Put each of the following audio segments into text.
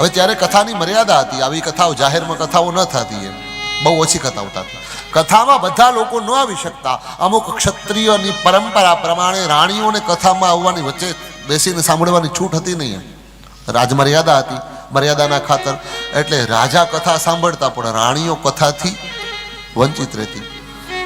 હવે ત્યારે કથાની મર્યાદા હતી, આવી કથાઓ જાહેરમાં કથાઓ ન થતી, એમ બહુ ઓછી કથાઓ થતી. કથામાં બધા લોકો ન આવી શકતા. અમુક ક્ષત્રિયોની પરંપરા પ્રમાણે રાણીઓને કથામાં આવવાની વચ્ચે બેસીને સાંભળવાની છૂટ હતી નહીં, એમ રાજમર્યાદા હતી. મર્યાદાના ખાતર એટલે રાજા કથા સાંભળતા પણ રાણીઓ કથાથી વંચિત રહેતી.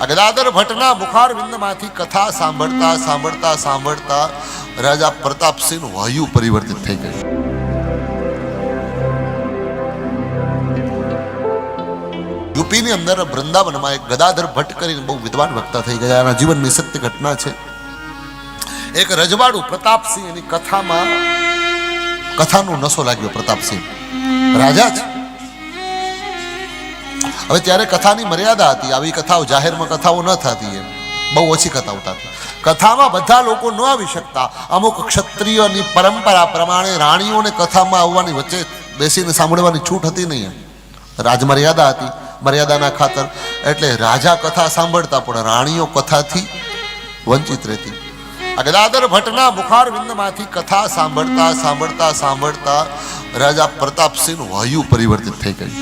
આ ગદાધર ભટ્ટના મુખારવિંદમાંથી કથા સાંભળતા સાંભળતા સાંભળતા રાજા પ્રતાપસિંહનું વાયુ પરિવર્તિત થઈ ગયું. યુપીની અંદર વૃંદાવનમાં એક ગદાધર ભટ્ટ કરીને બહુ વિદ્વાન વક્તા થઈ ગયા. એના જીવનની સત્ય ઘટના છે. એક રજવાડું પ્રતાપસિંહ એની કથામાં કથાનો નશો લાગ્યો. પ્રતાપસિંહ રાજા છે. હવે ત્યારે કથાની મર્યાદા હતી, આવી કથાઓ જાહેરમાં કથાઓ ન થતી, એમ બહુ ઓછી કથાઓ થતી. કથામાં બધા લોકો ન આવી શકતા. અમુક ક્ષત્રિયોની પરંપરા પ્રમાણે રાણીઓને કથામાં આવવાની વચ્ચે બેસીને સાંભળવાની છૂટ હતી નહીં, એમ રાજમર્યાદા હતી. મર્યાદાના ખાતર એટલે રાજા કથા સાંભળતા પણ રાણીઓ કથાથી વંચિત રહેતી. આ ગદાધર ભટ્ટના મુખારવિંદમાંથી કથા સાંભળતા સાંભળતા સાંભળતા રાજા પ્રતાપસિંહનું વાયુ પરિવર્તિત થઈ ગયું.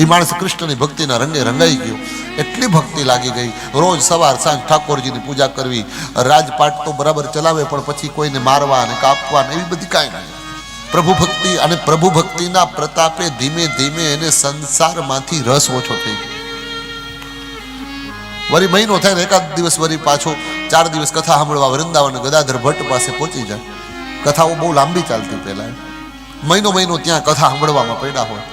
એ માણસ કૃષ્ણની ભક્તિના રંગે રંગાઈ ગયો. એટલી ભક્તિ લાગી ગઈ. રોજ સવાર સાંજ ઠાકોરજીની પૂજા કરવી. રાજપાટ તો બરાબર ચલાવે પણ પછી કોઈને મારવા અને કાપવા એવી બધી કાંઈ નહીં. પ્રભુ ભક્તિ અને પ્રભુ ભક્તિના પ્રતાપે ધીમે ધીમે એને સંસારમાંથી રસ ઓછો થઈ ગયો. વળી મહિનો થાય ને એકાદ દિવસ વળી પાછો 4 દિવસ કથા સાંભળવા વૃંદાવન ગદાધર ભટ્ટ પાસે પહોંચી જાય. કથાઓ બહુ લાંબી ચાલતી. પહેલા મહિનો ત્યાં કથા સાંભળવામાં પડ્યા હોય.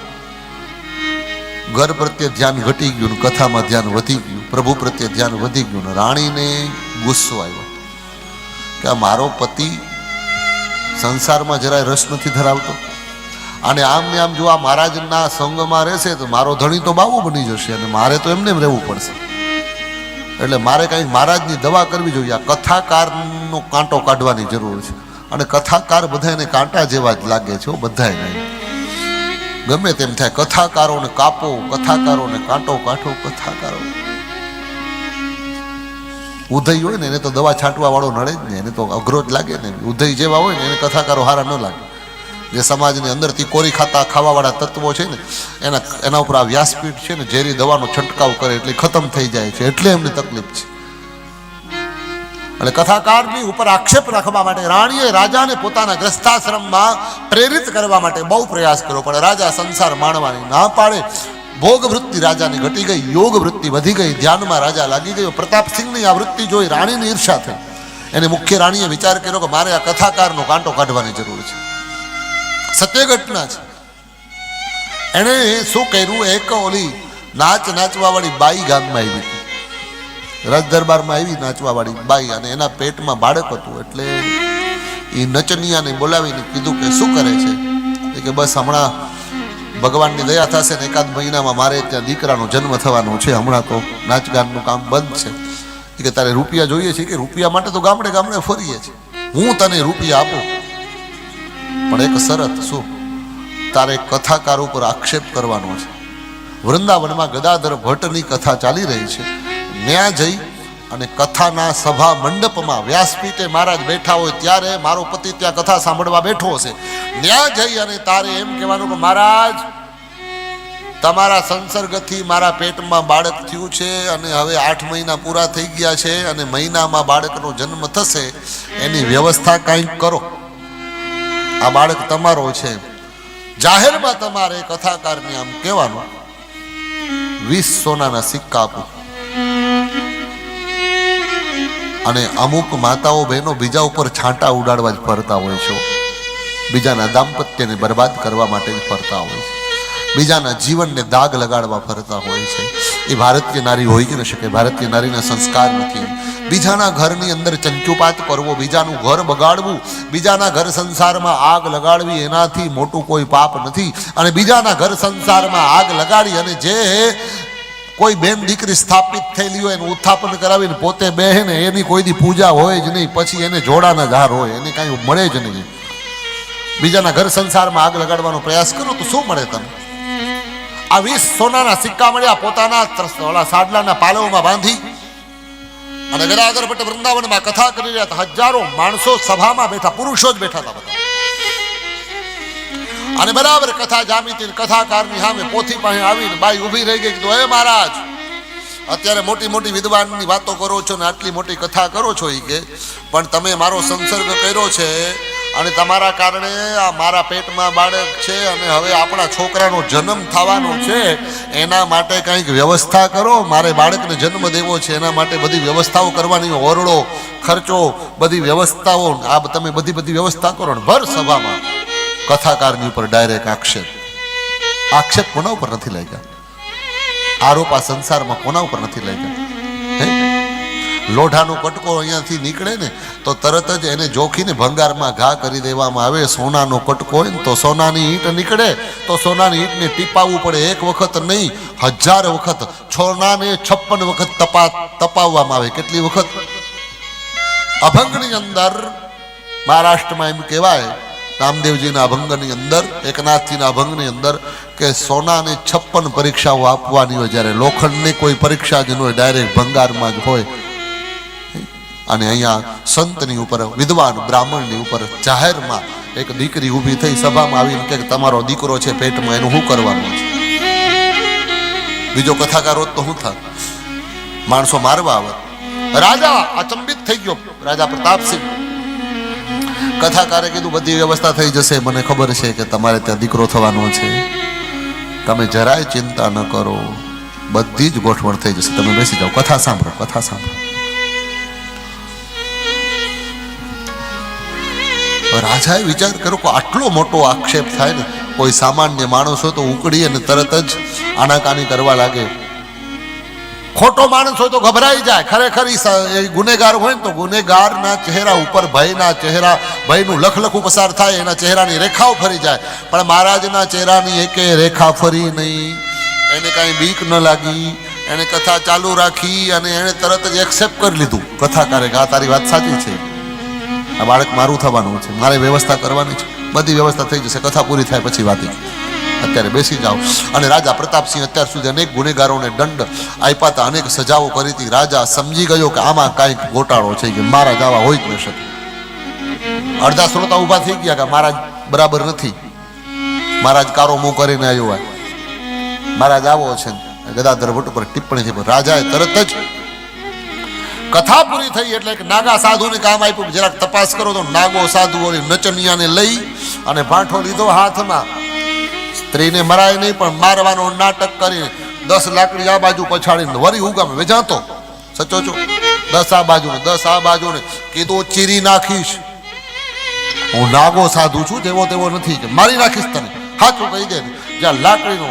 ઘર પ્રત્યે ધ્યાન ઘટી ગયું, કથામાં ધ્યાન વધી ગયું, પ્રભુ પ્રત્યે ધ્યાન વધી ગયું. રાણીને ગુસ્સો આવ્યો કે આ મારો પતિ સંસારમાં જરાય રસ નથી ધરાવતો, અને આમ ને આમ જો આ મહારાજના સંગમાં રહેશે તો મારો ધણી તો બાવો બની જશે અને મારે તો એમને રહેવું પડશે. એટલે મારે કંઈક મહારાજની દવા કરવી જોઈએ. આ કથાકારનો કાંટો કાઢવાની જરૂર છે. અને કથાકાર બધાને કાંટા જેવા જ લાગે છે, બધાય નહીં. ગમે તેમ થાય, કથાકારોને કાપો, કથાકારોને કાંટો કાઢો. કથાકારો ઉદય હોય ને એને તો દવા છાંટવા વાળો નડે જ ને, એને તો અઘરો જ લાગે ને. ઉદય જેવા હોય ને એને કથાકારો હારા ન લાગે. જે સમાજની અંદરથી કોરી ખાવાવાળા તત્વો છે ને એના ઉપર આ વ્યાસપીઠ છે ને ઝેરી દવાનો છંટકાવ કરે એટલે ખતમ થઈ જાય છે. એટલે એમને તકલીફ છે. એટલે કથાકારની ઉપર આક્ષેપ રાખવા માટે રાણીએ રાજાને પોતાના ગ્રસ્તાશ્રમમાં પ્રેરિત કરવા માટે બહુ પ્રયાસ કર્યો, પણ રાજા સંસાર માણવાની ના પાડે. ભોગ વૃત્તિ રાજાની ઘટી ગઈ, યોગ વૃત્તિ વધી ગઈ. ધ્યાનમાં રાજા લાગી ગયો. પ્રતાપસિંહની આ વૃત્તિ જોઈ રાણીની ઈર્ષા થઈ. એને મુખ્ય રાણીએ વિચાર કર્યો કે મારે આ કથાકારનો કાંટો કાઢવાની જરૂર છે. સત્ય ઘટના છે. એણે શું કર્યું, એક ઓલી નાચવા વાળી બાઈ ગામમાં આવી હતી. રજ દરબારમાં આવી નાચવા વાળી બાઈ, અને એના પેટમાં બાળક હતું. એટલે એ નચનિયાને બોલાવીને કીધું કે શું કરે છે? કે બસ હમણાં ભગવાનની દયા થશે ને એકાદ મહિનામાં મારે ત્યાં દીકરાનો જન્મ થવાનો છે. હમણાં તો નાચગાનનું કામ બંધ છે. કે તારે રૂપિયા જોઈએ છે? કે રૂપિયા માટે તો ગામડે ગામડે ફરીએ છીએ. હું તને રૂપિયા આપું, પણ એક શરત. શું? તારે કથાકાર ઉપર આક્ષેપ કરવાનો છે. વૃંદાવનમાં ગદાધર ભટ્ટની કથા ચાલી રહી છે. ત્યાં જઈ અને કથાના સભા મંડપમાં વ્યાસપીઠે મહારાજ બેઠા હોય ત્યારે મારો પતિ ત્યાં કથા સાંભળવા બેઠો હશે. ત્યાં જઈ અને તારે એમ કહેવાનું કે મહારાજ, તમારા સંસર્ગથી મારા પેટમાં બાળક થયું છે અને હવે 8 મહિના પૂરા થઈ ગયા છે અને મહિનામાં બાળકનો જન્મ થશે. એની વ્યવસ્થા કંઈક કરો. આ બાળક તમારો છે. જાહેરમાં તમારે કથાકારને આમ કહેવાનું 20 સોનાના સિક્કા આપો. અને અમુક માતાઓ બહેનો બીજા ઉપર છાંટા ઉડાડવા જ ફરતા હોય છે. બીજાના દાંપત્યને બરબાદ કરવા માટે જ ફરતા હોય છે. બીજાના જીવનને દાગ લગાડવા ફરતા હોય છે. એ ભારતીય નારી હોઈ કે ન શકે. ભારતીય નારીના સંસ્કાર નથી. બીજાના ઘરની અંદર ચંચુપાત કરવો, બીજાનું ઘર બગાડવું, બીજાના ઘર સંસારમાં આગ લગાડવી, એનાથી મોટું કોઈ પાપ નથી. અને બીજાના ઘર સંસારમાં આગ લગાડી અને જે કોઈ બેન દીકરી સ્થાપિત થયેલી હોય એનું ઉત્થાપન કરાવીને પોતે બેહે ને એની કોઈની પૂજા હોય જ નહીં. પછી એને જોડાના ધાર હોય, એને કાંઈ મળે જ નહીં. બીજાના ઘર સંસારમાં આગ લગાડવાનો પ્રયાસ કરો તો શું મળે તમને? આ 20 સોનાના સિક્કા મળ્યા. પોતાના સાડલાના પાલવમાં બાંધી અને ગદાધર ભટ્ટ વૃંદાવનમાં કથા કરી રહ્યા હતા. હજારો માણસો સભામાં બેઠા, પુરુષો જ બેઠા હતા બધા. અને બરાબર કથા જામી હતી, કથાકારની સામે પોથી પાસે આવીને બાઈ ઊભી રહી ગઈ. કીધું, હે મહારાજ, અત્યારે મોટી મોટી વિદ્વાનની વાતો કરો છો ને આટલી મોટી કથા કરો છો એ કે, પણ તમે મારો સંસર્ગ કર્યો છે અને તમારા કારણે આ મારા પેટમાં બાળક છે અને હવે આપણા છોકરાનો જન્મ થવાનો છે, એના માટે કંઈક વ્યવસ્થા કરો. મારે બાળકને જન્મ દેવો છે, એના માટે બધી વ્યવસ્થાઓ કરવાની, ઓરડો, ખર્ચો, બધી વ્યવસ્થાઓ, આ તમે બધી વ્યવસ્થા કરો. ને ભર સભામાં કથાકારની ઉપર ડાયરેક્ટ આક્ષેપ કોના ઉપર નથી લાગ્યા? આરોપ આ સંસારમાં કોના ઉપર નથી લાગ્યા? લોઢાનો કટકો અહીંયાથી નીકળે ને તો તરત જ એને જોખીને ભંગારમાં ઘા કરી દેવામાં આવે. સોનાનો કટકો હોય ને તો સોનાની ઈંટ નીકળે તો સોનાની ઈંટને ટીપાવવું પડે. એક વખત નહીં, 1000 વખત. સોનાને 56 વખત તપાવવામાં આવે. કેટલી વખત? અભંગની અંદર મહારાષ્ટ્રમાં એમ કહેવાય, રામદેવજીના અભંગની અંદર, એકનાથજીના અભંગની અંદર, કે સોનાને 56 પરીક્ષાઓ આપવાની હોય, જ્યારે લોખંડની કોઈ પરીક્ષા જ ન હોય, ડાયરેક્ટ ભંગારમાં જ હોય. અને અહીંયા સંતની ઉપર, વિદ્વાન બ્રાહ્મણની ઉપર જાહેરમાં એક દીકરી ઊભી થઈ સભામાં આવીને કે તમારો દીકરો છે પેટમાં, એનું શું કરવાનું છે? બીજો કથાકાર હોત તો શું થાત? માણસો મારવા આવે. રાજા અચંબિત થઈ ગયો, રાજા પ્રતાપસિંહ. કથાકારે કીધું, બધી વ્યવસ્થા થઈ જશે, મને ખબર છે કે તમારે ત્યાં દીકરો થવાનો છે, તમે જરાય ચિંતા ન કરો, બધી જ ગોઠવણ થઈ જશે, તમે બેસી જાઓ, કથા સાંભળો, કથા સાંભળો. રાજાએ વિચાર કર્યો કે આટલો મોટો આક્ષેપ થાય ને, કોઈ સામાન્ય માણસ હોય તો ઉકળી અને તરત જ આનાકાની કરવા લાગે. ખોટો માણસ હોય તો ગભરાઈ જાય. ખરેખર એ ગુનેગાર હોય ને તો ગુનેગારના ચહેરા ઉપર ભયનું લખલખું પસાર થાય, એના ચહેરાની રેખાઓ ફરી જાય. પણ મહારાજના ચહેરાની એકે રેખા ફરી નહીં, એને કાંઈ બીક ન લાગી. એને કથા ચાલુ રાખી અને એને તરત જ એક્સેપ્ટ કરી લીધું. કથાકારે કે આ તારી વાત સાચી છે, આ બાળક મારું થવાનું છે, મારે વ્યવસ્થા કરવાની છે, બધી વ્યવસ્થા થઈ જશે, કથા પૂરી થાય પછી વાત. અત્યારે બેસી જાઓ. અને રાજા પ્રતાપસિંહ અત્યાર સુધી અનેક ગુનેગારોને દંડ આપ્યા હતા, અનેક સજાઓ કરી હતી. રાજા સમજી ગયો કે આમાં કાંઈક ગોટાળો છે, કે મહારાજ આવા હોય જ ન શકે. અડધા શ્રોતા ઊભા થઈ ગયા કે મહારાજ બરાબર નથી, મહારાજ કારો મું કરીને આવ્યો હોય, મહારાજ આવો છે. ગદાધર ભટ્ટ ઉપર ટિપ્પણી થઈ. રાજાએ તરત જ કથા પૂરી થઈ એટલે એક નાગા સાધુને કામ આપ્યું, જરાક તપાસ કરો. તો નાગો સાધુ ઓલી નચનિયાને લઈ અને ભાંઠો લીધો હાથમાં. સ્ત્રીને મરાય નહીં પણ મારવાનો નાટક કરી 10 લાકડી આ બાજુ પછાડીને વરી ઉગામે વેચાતો. સચો છો, 10 આ બાજુ ને 10 આ બાજુ ને. કીધું ચીરી નાખીશ, હું નાગો સાધુ છું, તેવો તેવો નથી, કે મારી નાખીશ તને. સાચું કહી દે. જ્યાં લાકડીનો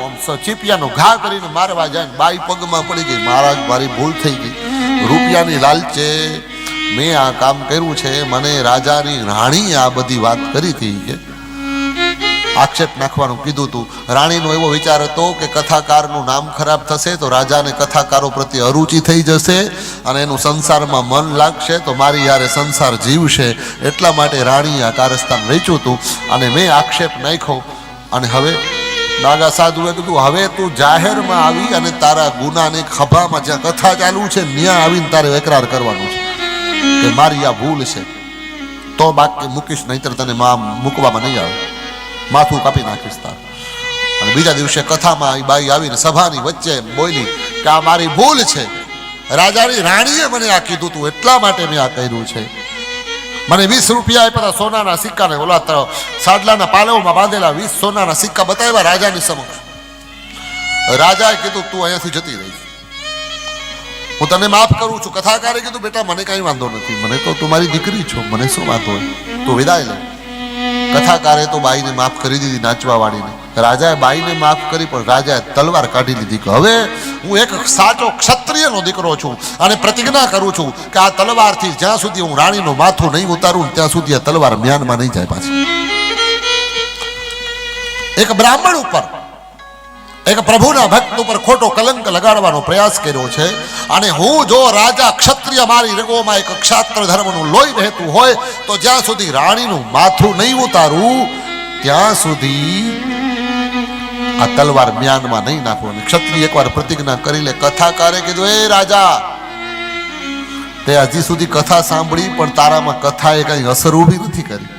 ચીપિયાનો ઘા કરીને મારવા જાય ને બાઈ પગમાં પડી ગઈ. મહારાજ, મારી ભૂલ થઈ ગઈ, રૂપિયાની લાલચે મેં આ કામ કર્યું છે. મને રાજાની રાણીએ આ બધી વાત કરી હતી કે આક્ષેપ નાખવાનું કીધું હતું. રાણીનો એવો વિચાર હતો કે કથાકારનું નામ ખરાબ થશે તો રાજાને કથાકારો પ્રત્યે અરુચિ થઈ જશે અને એનું સંસારમાં મન લાગશે તો મારી યારે સંસાર જીવશે. એટલા માટે રાણીએ આ કારસ્તાન રચ્યું હતું અને મેં આક્ષેપ નાખ્યો. અને હવે નાગા સાધુએ કીધું, હવે તું જાહેરમાં આવી અને તારા ગુનાને ખભામાં, જ્યાં કથા ચાલુ છે ત્યાં આવીને તારે એકરાર કરવાનું છે કે મારી આ ભૂલ છે, તો બાકી મૂકીશ, નહીતર તને મૂકવામાં નહીં આવે, માથું કાપી નાખીશ તાર. અને બીજા દિવસે કથામાં એ બાઈ આવીને સભાની વચ્ચે બોલી કે આ મારી ભૂલ છે, રાજાની રાણીએ મને આ કીધું હતું, એટલા માટે મેં આ કર્યું છે. મને 20 રૂપિયા આપ્યા, સોનાના સિક્કાને ઓલા સાડલાના પાલવમાં બાંધેલા 20 સોનાના સિક્કા બતાવ્યા રાજાની સમક્ષ. રાજાએ કીધું, તું અહીંયાથી જતી રહી, હું તને માફ કરું છું. કથાકારે કીધું, બેટા મને કઈ વાંધો નથી, મને તો તું મારી દીકરી છો, મને શું વાંધો હોય, તું વિદાય લે. કથાકારે તો બાઈને માફ કરી દીધી, નાચવા વાળીને. રાજાએ બાઈને માફ કરી, પણ રાજાએ તલવાર કાઢી લીધી કે હવે હું એક સાચો ક્ષત્રિયનો દીકરો છું અને પ્રતિજ્ઞા કરું છું કે આ તલવારથી જ્યાં સુધી હું રાણીનું માથું નહીં ઉતારું ત્યાં સુધી આ તલવાર મ્યાનમાં નહીં જાય પાછી. એક બ્રાહ્મણ ઉપર, એક પ્રભુના ભક્ત ઉપર ખોટો કલંક લગાડવાનો પ્રયાસ કર્યો છે. અને હું જો રાજા ક્ષત્રિય, મારી રગોમાં એક ક્ષાત્ર ધર્મનું લોહી વહેતું હોય તો જ્યાં સુધી રાણીનું માથું નહીં ઉતારું ત્યાં સુધી આ તલવાર મ્યાનમાં નહીં નાખવું. ક્ષત્રિય એકવાર પ્રતિજ્ઞા કરી લે. કથાકારે કીધું, એ રાજા, તે હજી સુધી કથા સાંભળી પણ તારામાં કથાએ કઈ અસર ઊભી નથી કરી.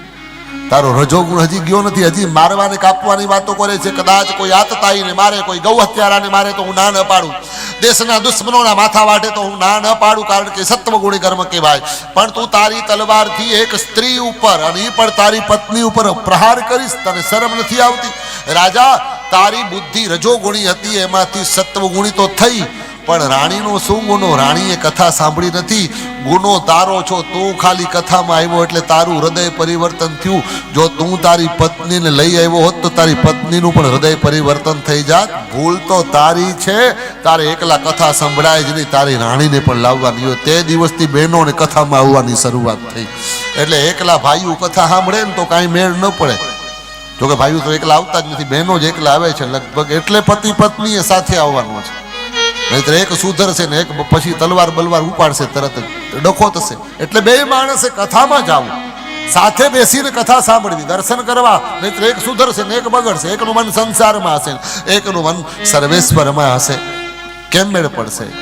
તારો રજોગુણ હજી ગયો નથી, હજી મારવાની કાપવાની વાતો કરે છે. કદાચ કોઈ આતતાઈને મારે, કોઈ ગૌ હત્યારાને મારે તો હું ના ન પાડું, દેશના દુશ્મનોના માથા વાટે તો હું ના ન પાડું, કારણ કે સત્વગુણી કર્મ કહેવાય. પણ તું તારી તલવારથી એક સ્ત્રી ઉપર અને એ પણ તારી પત્ની ઉપર પ્રહાર કરીશ, તને શરમ નથી આવતી? રાજા, તારી બુદ્ધિ રજોગુણી હતી, એમાંથી સત્વગુણી તો થઈ, પણ રાણીનો શું ગુનો? રાણીએ કથા સાંભળી નથી. ગુનો તારો છો, તું ખાલી કથામાં આવ્યો એટલે તારું હૃદય પરિવર્તન થયું. જો તું તારી પત્નીને લઈ આવ્યો હોત તો તારી પત્નીનું પણ હૃદય પરિવર્તન થઈ જાત. ભૂલ તો તારી છે, તારે એકલા કથા સંભળાય જ નહીં, તારી રાણીને પણ લાવવાની હોય. તે દિવસથી બહેનોને કથામાં આવવાની શરૂઆત થઈ. એટલે એકલા ભાઈઓ કથા સાંભળે ને તો કાંઈ મેળ ન પડે. જોકે ભાઈઓ તો એકલા આવતા જ નથી, બહેનો જ એકલા આવે છે લગભગ. એટલે પતિ પત્નીએ સાથે આવવાનું છે, નહીતર એક સુધરશે ને એક પછી તલવાર બલવાર ઉપાડશે, તરત જ ડખો થશે. એટલે બે માણસે કથામાં જવું, સાથે બેસીને કથા સાંભળવી, દર્શન કરવા. નહીતર એક સુધરશે ને એક બગડશે, એકનું મન સંસારમાં હશે, એકનું મન સર્વેશ્વરમાં હશે. કેમ મેળ પડશે?